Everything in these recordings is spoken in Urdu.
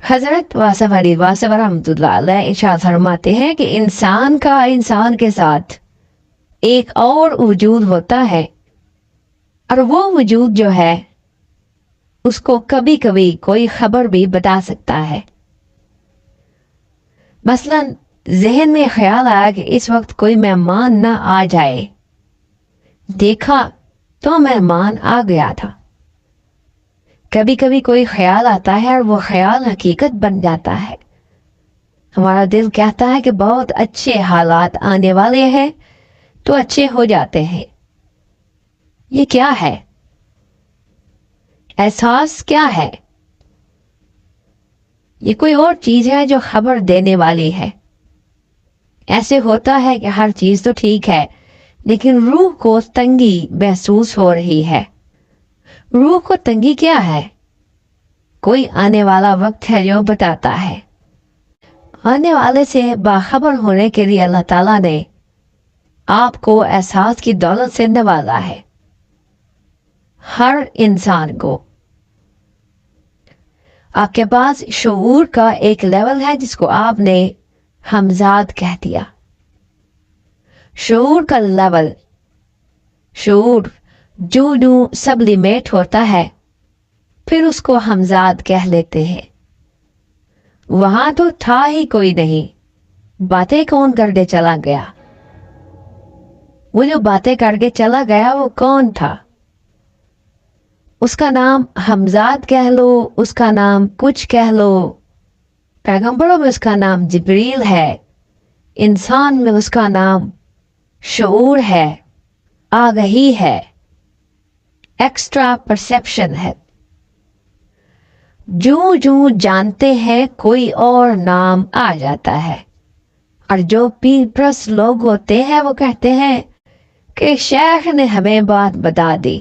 حضرت واصف علی واصف رحمۃ اللہ علیہ ارشاد فرماتے ہیں کہ انسان کا انسان کے ساتھ ایک اور وجود ہوتا ہے، اور وہ وجود جو ہے اس کو کبھی کبھی کوئی خبر بھی بتا سکتا ہے۔ مثلا ذہن میں خیال آیا کہ اس وقت کوئی مہمان نہ آ جائے، دیکھا تو مہمان آ گیا تھا۔ کبھی کبھی کوئی خیال آتا ہے اور وہ خیال حقیقت بن جاتا ہے۔ ہمارا دل کہتا ہے کہ بہت اچھے حالات آنے والے ہیں تو اچھے ہو جاتے ہیں۔ یہ کیا ہے؟ احساس کیا ہے؟ یہ کوئی اور چیز ہے جو خبر دینے والی ہے۔ ایسے ہوتا ہے کہ ہر چیز تو ٹھیک ہے، لیکن روح کو تنگی محسوس ہو رہی ہے۔ روح کو تنگی کیا ہے؟ کوئی آنے والا وقت ہے جو بتاتا ہے۔ آنے والے سے باخبر ہونے کے لیے اللہ تعالیٰ نے آپ کو احساس کی دولت سے نوازا ہے، ہر انسان کو۔ آپ کے پاس شعور کا ایک لیول ہے جس کو آپ نے ہمزاد کہہ دیا۔ شعور کا لیول، شعور جو سبلیمیٹ ہوتا ہے پھر اس کو ہمزاد کہہ لیتے ہیں۔ وہاں تو تھا ہی کوئی نہیں، باتیں کون کر کے چلا گیا؟ وہ جو باتیں کر کے چلا گیا وہ کون تھا؟ اس کا نام ہمزاد کہہ لو، اس کا نام کچھ کہہ لو۔ پیغمبروں میں اس کا نام جبریل ہے، انسان میں اس کا نام شعور ہے، آگہی ہے، ایکسٹرا پرسیپشن ہے۔ جو جانتے ہیں کوئی اور نام آ جاتا ہے، اور جو پیر پرست لوگ ہوتے ہیں وہ کہتے ہیں کہ شیخ نے ہمیں بات بتا دی۔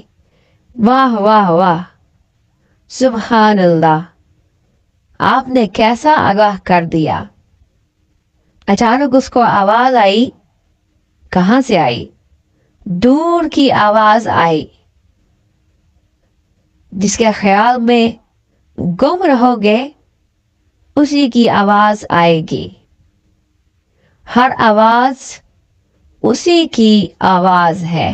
واہ واہ واہ، سبحان اللہ، آپ نے کیسا آگاہ کر دیا۔ اچانک اس کو آواز آئی، کہاں سے آئی؟ دور کی آواز آئی۔ جس کے خیال میں گم رہو گے اسی کی آواز آئے گی۔ ہر آواز اسی کی آواز ہے۔